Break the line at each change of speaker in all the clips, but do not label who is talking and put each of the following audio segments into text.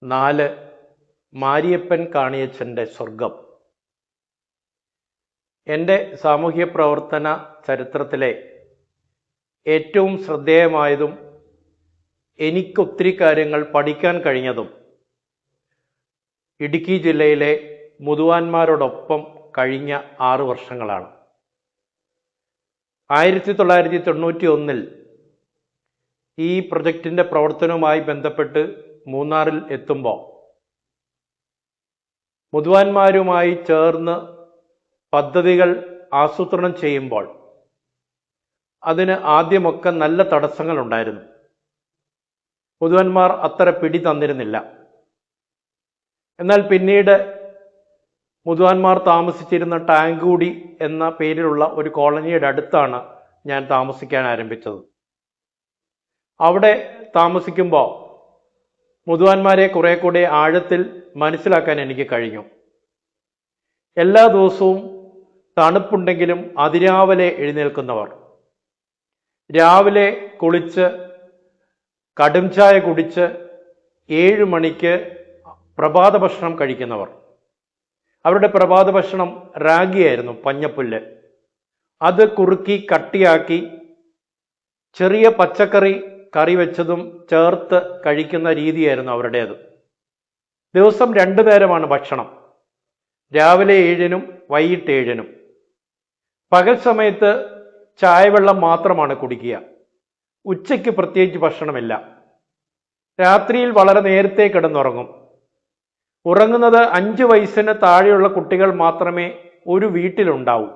4. മാരിയപ്പൻ കാണിയച്ചൻ്റെ സ്വർഗം. എൻ്റെ സാമൂഹ്യ പ്രവർത്തന ചരിത്രത്തിലെ ഏറ്റവും ശ്രദ്ധേയമായതും എനിക്കൊത്തിരി കാര്യങ്ങൾ പഠിക്കാൻ കഴിഞ്ഞതും ഇടുക്കി ജില്ലയിലെ മുതുവാന്മാരോടൊപ്പം കഴിഞ്ഞ 6 വർഷങ്ങളാണ്. 1991 ഈ പ്രൊജക്റ്റിൻ്റെ പ്രവർത്തനവുമായി ബന്ധപ്പെട്ട് മൂന്നാറിൽ എത്തുമ്പോൾ മുതുവാന്മാരുമായി ചേർന്ന് പദ്ധതികൾ ആസൂത്രണം ചെയ്യുമ്പോൾ അതിന് ആദ്യമൊക്കെ നല്ല തടസ്സങ്ങളുണ്ടായിരുന്നു. മുതുവാന്മാർ അത്ര പിടി തന്നിരുന്നില്ല. എന്നാൽ പിന്നീട് മുതുവാന്മാർ താമസിച്ചിരുന്ന ടാങ്കൂടി എന്ന പേരിലുള്ള ഒരു കോളനിയുടെ അടുത്താണ് ഞാൻ താമസിക്കാൻ ആരംഭിച്ചത്. അവിടെ താമസിക്കുമ്പോൾ മുതുവാന്മാരെ കുറെ കൂടെ ആഴത്തിൽ മനസ്സിലാക്കാൻ എനിക്ക് കഴിഞ്ഞു. എല്ലാ ദിവസവും തണുപ്പുണ്ടെങ്കിലും അതിരാവിലെ എഴുന്നേൽക്കുന്നവർ, രാവിലെ കുളിച്ച് കടും ചായ കുടിച്ച് 7 മണിക്ക് പ്രഭാത ഭക്ഷണം കഴിക്കുന്നവർ. അവരുടെ പ്രഭാത ഭക്ഷണം റാഗിയായിരുന്നു, പഞ്ഞപ്പുല്ല്. അത് കുറുക്കി കട്ടിയാക്കി ചെറിയ പച്ചക്കറി കറി വെച്ചതും ചേർത്ത് കഴിക്കുന്ന രീതിയായിരുന്നു അവരുടേത്. ദിവസം 2 നേരമാണ് ഭക്ഷണം, രാവിലെ 7-നും വൈകിട്ട് 7-നും. പകൽ സമയത്ത് ചായവെള്ളം മാത്രമാണ് കുടിക്കുക. ഉച്ചയ്ക്ക് പ്രത്യേകിച്ച് ഭക്ഷണമില്ല. രാത്രിയിൽ വളരെ നേരത്തെ കിടന്നുറങ്ങും. ഉറങ്ങുന്നത് 5 വയസ്സിന് താഴെയുള്ള കുട്ടികൾ മാത്രമേ ഒരു വീട്ടിലുണ്ടാവൂ.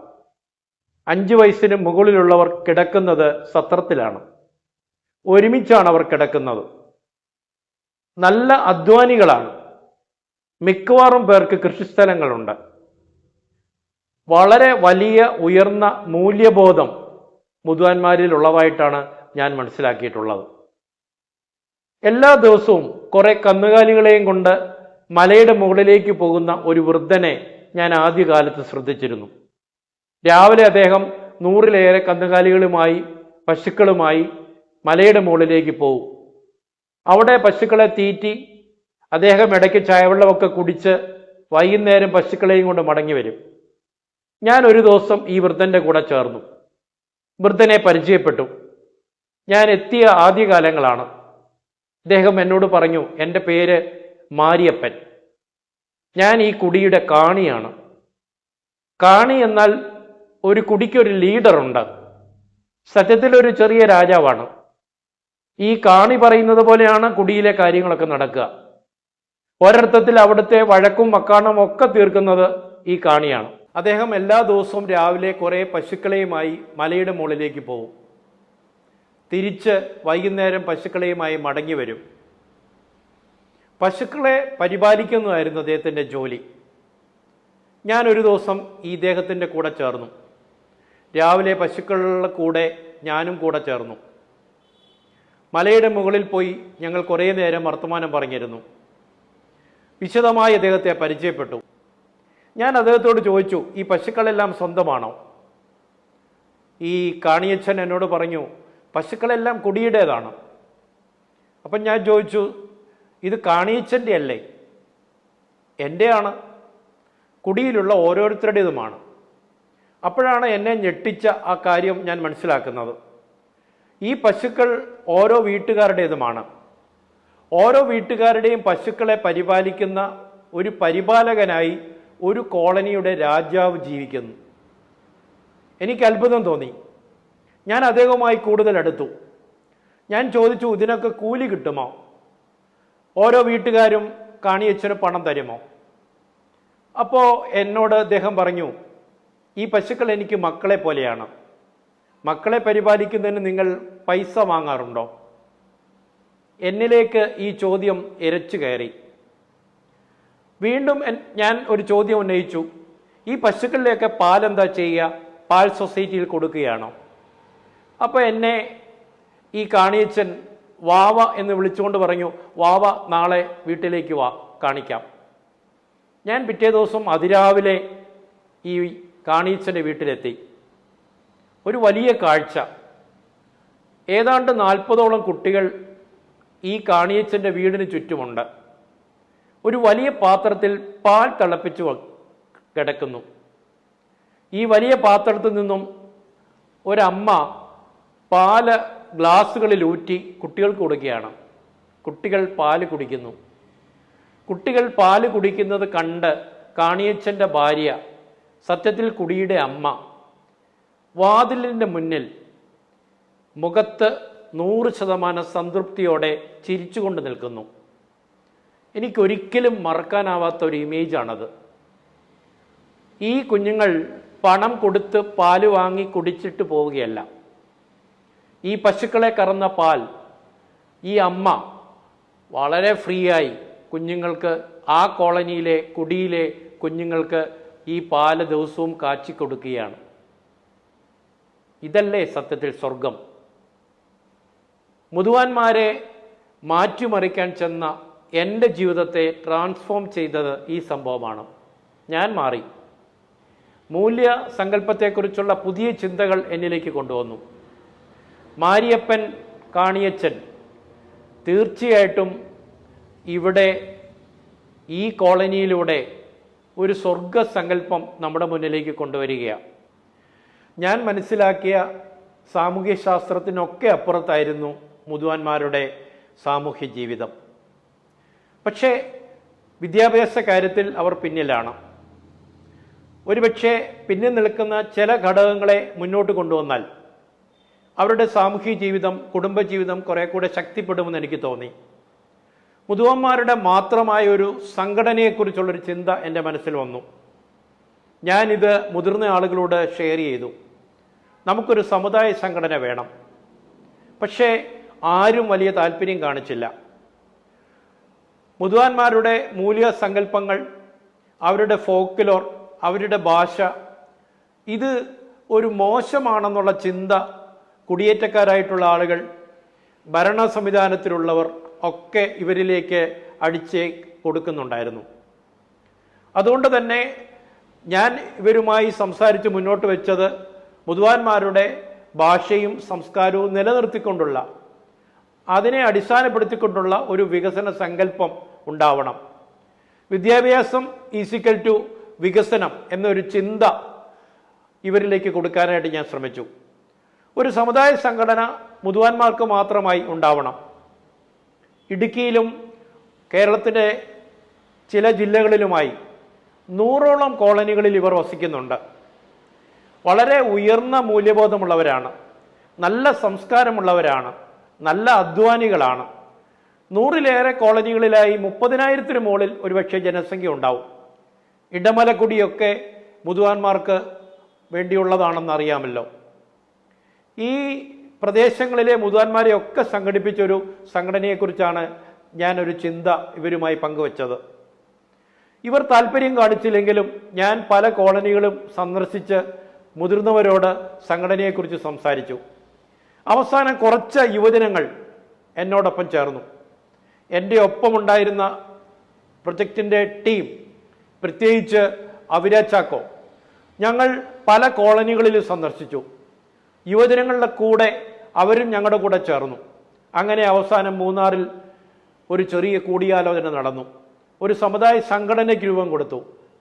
5 വയസ്സിന് മുകളിലുള്ളവർ കിടക്കുന്നത് സത്രത്തിലാണ്. ഒരുമിച്ചാണ് അവർ കിടക്കുന്നത്. നല്ല അധ്വാനികളാണ്. മിക്കവാറും പേർക്ക് കൃഷിസ്ഥലങ്ങളുണ്ട്. വളരെ വലിയ ഉയർന്ന മൂല്യബോധം മുതുവാന്മാരിൽ ഉള്ളതായിട്ടാണ് ഞാൻ മനസ്സിലാക്കിയിട്ടുള്ളത്. എല്ലാ ദിവസവും കുറെ കന്നുകാലികളെയും കൊണ്ട് മലയുടെ മുകളിലേക്ക് പോകുന്ന ഒരു വൃദ്ധനെ ഞാൻ ആദ്യകാലത്ത് ശ്രദ്ധിച്ചിരുന്നു. രാവിലെ അദ്ദേഹം 100-ലേറെ കന്നുകാലികളുമായി പശുക്കളുമായി മലയുടെ മുകളിലേക്ക് പോകും. അവിടെ പശുക്കളെ തീറ്റി അദ്ദേഹം ഇടയ്ക്ക് ചായവെള്ളമൊക്കെ കുടിച്ച് വൈകുന്നേരം പശുക്കളെയും കൊണ്ട് മടങ്ങി വരും. ഞാൻ ഒരു ദിവസം ഈ വൃദ്ധൻ്റെ കൂടെ ചേർന്നു. വൃദ്ധനെ പരിചയപ്പെട്ടു. ഞാൻ എത്തിയ ആദ്യകാലങ്ങളാണ്. അദ്ദേഹം എന്നോട് പറഞ്ഞു, എൻ്റെ പേര് മാരിയപ്പൻ, ഞാൻ ഈ കുടിയുടെ കാണിയാണ്. കാണി എന്നാൽ ഒരു കുടിക്കൊരു ലീഡറുണ്ട്. സത്യത്തിൽ ഒരു ചെറിയ രാജാവാണ്. ഈ കാണി പറയുന്നത് പോലെയാണ് കുടിയിലെ കാര്യങ്ങളൊക്കെ നടക്കുക. ഒരർത്ഥത്തിൽ അവിടുത്തെ വഴക്കും വക്കാണും ഒക്കെ തീർക്കുന്നത് ഈ കാണിയാണ്. അദ്ദേഹം എല്ലാ ദിവസവും രാവിലെ കുറെ പശുക്കളെയുമായി മലയുടെ മുകളിലേക്ക് പോകും. തിരിച്ച് വൈകുന്നേരം പശുക്കളെയുമായി മടങ്ങി വരും. പശുക്കളെ പരിപാലിക്കുന്നതായിരുന്നു അദ്ദേഹത്തിൻ്റെ ജോലി. ഞാൻ ഒരു ദിവസം ഈ ഇദ്ദേഹത്തിൻ്റെ കൂടെ ചേർന്നു. രാവിലെ പശുക്കളുടെ കൂടെ ഞാനും കൂടെ ചേർന്നു. മലയുടെ മുകളിൽ പോയി ഞങ്ങൾ കുറേ നേരം വർത്തമാനം പറഞ്ഞിരുന്നു. വിശദമായി അദ്ദേഹത്തെ പരിചയപ്പെട്ടു. ഞാൻ അദ്ദേഹത്തോട് ചോദിച്ചു, ഈ പശുക്കളെല്ലാം സ്വന്തമാണോ? ഈ കാണിയച്ചൻ എന്നോട് പറഞ്ഞു, പശുക്കളെല്ലാം കുടിയുടേതാണ്. അപ്പം ഞാൻ ചോദിച്ചു, ഇത് കാണിയച്ചൻ്റെ അല്ലേ? എൻ്റെയാണ്, കുടിയിലുള്ള ഓരോരുത്തരുടേതുമാണ്. അപ്പോഴാണ് എന്നെ ഞെട്ടിച്ച ആ കാര്യം ഞാൻ മനസ്സിലാക്കുന്നത്. ഈ പശുക്കൾ ഓരോ വീട്ടുകാരുടേതുമാണ്. ഓരോ വീട്ടുകാരുടെയും പശുക്കളെ പരിപാലിക്കുന്ന ഒരു പരിപാലകനായി ഒരു കോളനിയുടെ രാജാവ് ജീവിക്കുന്നു. എനിക്ക് അത്ഭുതം തോന്നി. ഞാൻ അദ്ദേഹവുമായി കൂടുതൽ അടുത്തു. ഞാൻ ചോദിച്ചു, ഇതിനൊക്കെ കൂലി കിട്ടുമോ? ഓരോ വീട്ടുകാരും കാണിയച്ചന് പണം തരുമോ? അപ്പോൾ എന്നോട് അദ്ദേഹം പറഞ്ഞു, ഈ പശുക്കൾ എനിക്ക് മക്കളെ പോലെയാണ്. മക്കളെ പരിപാലിക്കുന്നതിന് നിങ്ങൾ പൈസ വാങ്ങാറുണ്ടോ? എന്നിലേക്ക് ഈ ചോദ്യം ഇരച്ചു കയറി. വീണ്ടും ഞാൻ ഒരു ചോദ്യം ഉന്നയിച്ചു, ഈ പശുക്കളിലേക്ക് പാലെന്താ ചെയ്യുക? പാൽ സൊസൈറ്റിയിൽ കൊടുക്കുകയാണോ? അപ്പോൾ എന്നെ ഈ കാണിയച്ചൻ വാവ എന്ന് വിളിച്ചുകൊണ്ട് പറഞ്ഞു, വാവ നാളെ വീട്ടിലേക്ക് വാ, കാണിക്കാം. ഞാൻ പിറ്റേ ദിവസം അതിരാവിലെ ഈ കാണിയച്ചൻ്റെ വീട്ടിലെത്തി. ഒരു വലിയ കാഴ്ച. ഏതാണ്ട് 40ഓളം കുട്ടികൾ ഈ കാണിയച്ചൻ്റെ വീടിന് ചുറ്റുമുണ്ട്. ഒരു വലിയ പാത്രത്തിൽ പാൽ തിളപ്പിച്ചു കിടക്കുന്നു. ഈ വലിയ പാത്രത്തിൽ നിന്നും ഒരമ്മ പാല് ഗ്ലാസ്സുകളിൽ ഊറ്റി കുട്ടികൾക്ക് കൊടുക്കുകയാണ്. കുട്ടികൾ പാല് കുടിക്കുന്നു. കുട്ടികൾ പാല് കുടിക്കുന്നത് കണ്ട് കാണിയച്ചൻ്റെ ഭാര്യ, സത്യത്തിൽ കുടിയുടെ അമ്മ, വാതിലിൻ്റെ മുന്നിൽ മുഖത്ത് 100% സംതൃപ്തിയോടെ ചിരിച്ചുകൊണ്ട് നിൽക്കുന്നു. എനിക്കൊരിക്കലും മറക്കാനാവാത്ത ഒരു ഇമേജാണത്. ഈ കുഞ്ഞുങ്ങൾ പണം കൊടുത്ത് പാല് വാങ്ങി കുടിച്ചിട്ട് പോവുകയല്ല. ഈ പശുക്കളെ കറന്ന പാൽ ഈ അമ്മ വളരെ ഫ്രീ ആയി കുഞ്ഞുങ്ങൾക്ക്, ആ കോളനിയിലെ കുടിയിലെ കുഞ്ഞുങ്ങൾക്ക് ഈ പാല് ദിവസവും കാച്ചി കൊടുക്കുകയാണ്. ഇതല്ലേ സത്യത്തിൽ സ്വർഗം? മുതുവാന്മാരെ മാറ്റിമറിക്കാൻ ചെന്ന എൻ്റെ ജീവിതത്തെ ട്രാൻസ്ഫോം ചെയ്തത് ഈ സംഭവമാണ്. ഞാൻ മാറി. മൂല്യ സങ്കല്പത്തെക്കുറിച്ചുള്ള പുതിയ ചിന്തകൾ എന്നിലേക്ക് കൊണ്ടുവന്നു. മാരിയപ്പൻ കാണിയച്ചൻ തീർച്ചയായിട്ടും ഇവിടെ ഈ കോളനിയിലൂടെ ഒരു സ്വർഗസങ്കല്പം നമ്മുടെ മുന്നിലേക്ക് കൊണ്ടുവരികയാണ്. ഞാൻ മനസ്സിലാക്കിയ സാമൂഹ്യശാസ്ത്രത്തിനൊക്കെ അപ്പുറത്തായിരുന്നു മുതുവാന്മാരുടെ സാമൂഹ്യ ജീവിതം. പക്ഷേ വിദ്യാഭ്യാസ കാര്യത്തിൽ അവർ പിന്നിലാണ്. ഒരുപക്ഷെ പിന്നിൽ നിൽക്കുന്ന ചില ഘടകങ്ങളെ മുന്നോട്ട് കൊണ്ടുവന്നാൽ അവരുടെ സാമൂഹ്യ ജീവിതം, കുടുംബജീവിതം കുറെ കൂടെ ശക്തിപ്പെടുമെന്ന് എനിക്ക് തോന്നി. മുതുവന്മാരുടെ മാത്രമായ ഒരു സംഘടനയെക്കുറിച്ചുള്ളൊരു ചിന്ത എൻ്റെ മനസ്സിൽ വന്നു. ഞാനിത് മുതിർന്ന ആളുകളോട് ഷെയർ ചെയ്തു. നമുക്കൊരു സമുദായ സംഘടന വേണം. പക്ഷേ ആരും വലിയ താല്പര്യം കാണിച്ചില്ല. മുതുവാന്മാരുടെ മൂല്യസങ്കല്പങ്ങൾ, അവരുടെ ഫോക്ക്ലോർ, അവരുടെ ഭാഷ, ഇത് ഒരു മോശമാണെന്നുള്ള ചിന്ത കുടിയേറ്റക്കാരായിട്ടുള്ള ആളുകൾ, ഭരണ സംവിധാനത്തിലുള്ളവർ ഒക്കെ ഇവരിലേക്ക് അടിച്ച് കൊടുക്കുന്നുണ്ടായിരുന്നു. അതുകൊണ്ട് തന്നെ ഞാൻ ഇവരുമായി സംസാരിച്ച് മുന്നോട്ട് വെച്ചത് മുതുവാന്മാരുടെ ഭാഷയും സംസ്കാരവും നിലനിർത്തിക്കൊണ്ടുള്ള, അതിനെ അടിസ്ഥാനപ്പെടുത്തിക്കൊണ്ടുള്ള ഒരു വികസന സങ്കല്പം ഉണ്ടാവണം. വിദ്യാഭ്യാസം ഈസിക്കൽ ടു വികസനം എന്നൊരു ചിന്ത ഇവരിലേക്ക് കൊടുക്കാനായിട്ട് ഞാൻ ശ്രമിച്ചു. ഒരു സമുദായ സംഘടന മുതുവാന്മാർക്ക് മാത്രമായി ഉണ്ടാവണം. ഇടുക്കിയിലും കേരളത്തിൻ്റെ ചില ജില്ലകളിലുമായി 100ഓളം കോളനികളിൽ ഇവർ വസിക്കുന്നുണ്ട്. വളരെ ഉയർന്ന മൂല്യബോധമുള്ളവരാണ്, നല്ല സംസ്കാരമുള്ളവരാണ്, നല്ല അധ്വാനികളാണ്. 100ലേറെ കോളനികളിലായി 30,000-ന് മുകളിൽ ഒരുപക്ഷെ ജനസംഖ്യ ഉണ്ടാവും. ഇടമലക്കുടിയൊക്കെ മുതുവാന്മാർക്ക് വേണ്ടിയുള്ളതാണെന്ന് അറിയാമല്ലോ. ഈ പ്രദേശങ്ങളിലെ മുതുവാന്മാരെയൊക്കെ സംഘടിപ്പിച്ചൊരു സംഘടനയെക്കുറിച്ചാണ് ഞാനൊരു ചിന്ത ഇവരുമായി പങ്കുവച്ചത്. ഇവർ താല്പര്യം കാണിച്ചില്ലെങ്കിലും ഞാൻ പല കോളനികളും സന്ദർശിച്ച് മുതിർന്നവരോട് സംഘടനയെക്കുറിച്ച് സംസാരിച്ചു. അവസാനം കുറച്ച് യുവജനങ്ങൾ എന്നോടൊപ്പം ചേർന്നു. എൻ്റെ ഒപ്പമുണ്ടായിരുന്ന പ്രൊജക്റ്റിൻ്റെ ടീം, പ്രത്യേകിച്ച് അവിരാജ് ചാക്കോ, ഞങ്ങൾ പല കോളനികളിലും സന്ദർശിച്ചു. യുവജനങ്ങളുടെ കൂടെ അവരും ഞങ്ങളുടെ കൂടെ ചേർന്നു. അങ്ങനെ അവസാനം മൂന്നാറിൽ ഒരു ചെറിയ കൂടിയാലോചന നടന്നു. ഒരു സമുദായ സംഘടനയ്ക്ക് രൂപം കൊടുത്തു,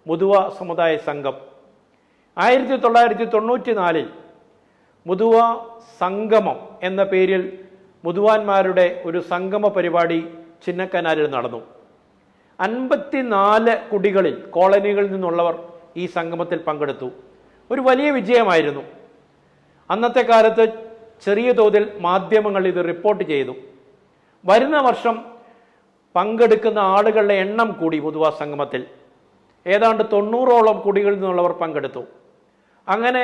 മുതുവ സമുദായ സംഘം. 1994 മുതുവ സംഗമം എന്ന പേരിൽ മുതുവാന്മാരുടെ ഒരു സംഗമ പരിപാടി ചിന്നക്കനാലിൽ നടന്നു. 54 കുടികളിൽ, കോളനികളിൽ നിന്നുള്ളവർ ഈ സംഗമത്തിൽ പങ്കെടുത്തു. ഒരു വലിയ വിജയമായിരുന്നു. അന്നത്തെ കാലത്ത് ചെറിയ തോതിൽ മാധ്യമങ്ങൾ ഇത് റിപ്പോർട്ട് ചെയ്തു. വരുന്ന വർഷം പങ്കെടുക്കുന്ന ആളുകളുടെ എണ്ണം കൂടി. മുതുവ സംഗമത്തിൽ ഏതാണ്ട് 90ഓളം കുടികളിൽ നിന്നുള്ളവർ പങ്കെടുത്തു. അങ്ങനെ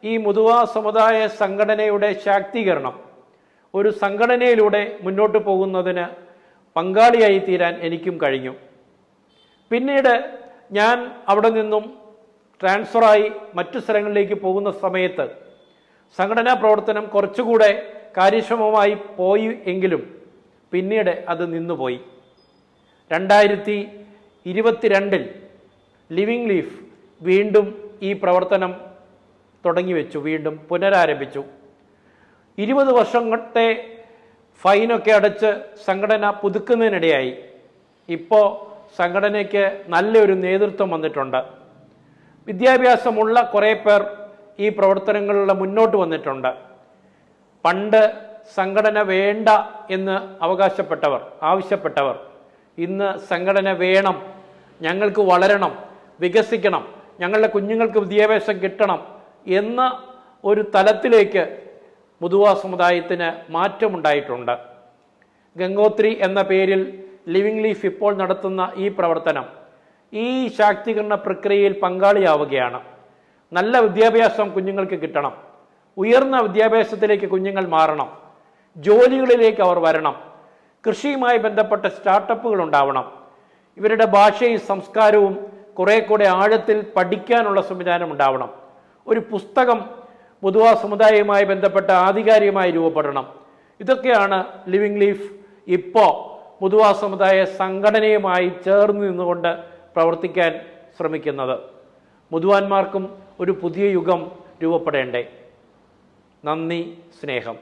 ഈ മുതുവ സമുദായ സംഘടനയുടെ ശാക്തീകരണം, ഒരു സംഘടനയിലൂടെ മുന്നോട്ട് പോകുന്നതിന് പങ്കാളിയായി തീരാൻ എനിക്കും കഴിഞ്ഞു. പിന്നീട് ഞാൻ അവിടെ നിന്നും ട്രാൻസ്ഫറായി മറ്റു സ്ഥലങ്ങളിലേക്ക് പോകുന്ന സമയത്ത് സംഘടനാ പ്രവർത്തനം കുറച്ചുകൂടെ കാര്യക്ഷമമായി പോയി എങ്കിലും പിന്നീട് അത് നിന്നുപോയി. 2022 ലിവിങ് ലീഫ് വീണ്ടും ഈ പ്രവർത്തനം തുടങ്ങി വെച്ചു, വീണ്ടും പുനരാരംഭിച്ചു. 20 വർഷത്തെ ഫൈനൊക്കെ അടച്ച് സംഘടന പുതുക്കുന്നതിനിടയായി. ഇപ്പോൾ സംഘടനയ്ക്ക് നല്ലൊരു നേതൃത്വം വന്നിട്ടുണ്ട്. വിദ്യാഭ്യാസമുള്ള കുറേ പേർ ഈ പ്രവർത്തനങ്ങളിലൂടെ മുന്നോട്ട് വന്നിട്ടുണ്ട്. പണ്ട് സംഘടന വേണ്ട എന്ന് ആവശ്യപ്പെട്ടവർ ഇന്ന് സംഘടന വേണം, ഞങ്ങൾക്ക് വളരണം, വികസിക്കണം, ഞങ്ങളുടെ കുഞ്ഞുങ്ങൾക്ക് വിദ്യാഭ്യാസം കിട്ടണം എന്ന ഒരു തലത്തിലേക്ക് മുതുവ സമുദായത്തിന് മാറ്റമുണ്ടായിട്ടുണ്ട്. ഗംഗോത്രി എന്ന പേരിൽ ലിവിംഗ് ലീഫ് ഇപ്പോൾ നടത്തുന്ന ഈ പ്രവർത്തനം ഈ ശാക്തീകരണ പ്രക്രിയയിൽ പങ്കാളിയാവുകയാണ്. നല്ല വിദ്യാഭ്യാസം കുഞ്ഞുങ്ങൾക്ക് കിട്ടണം, ഉയർന്ന വിദ്യാഭ്യാസത്തിലേക്ക് കുഞ്ഞുങ്ങൾ മാറണം, ജോലികളിലേക്ക് അവർ വരണം, കൃഷിയുമായി ബന്ധപ്പെട്ട സ്റ്റാർട്ടപ്പുകൾ ഉണ്ടാവണം, ഇവരുടെ ഭാഷയും സംസ്കാരവും കുറെ കൂടെ ആഴത്തിൽ പഠിക്കാനുള്ള സംവിധാനം ഉണ്ടാവണം, ഒരു പുസ്തകം മുതുവ സമുദായവുമായി ബന്ധപ്പെട്ട ആധികാരികമായി രൂപപ്പെടണം. ഇതൊക്കെയാണ് ലിവിംഗ് ലീഫ് ഇപ്പോൾ മുതുവ സമുദായ സംഘടനയുമായി ചേർന്ന് നിന്നുകൊണ്ട് പ്രവർത്തിക്കാൻ ശ്രമിക്കുന്നത്. മുതുവാന്മാർക്കും ഒരു പുതിയ യുഗം രൂപപ്പെടേണ്ടേ. നന്ദി, സ്നേഹം.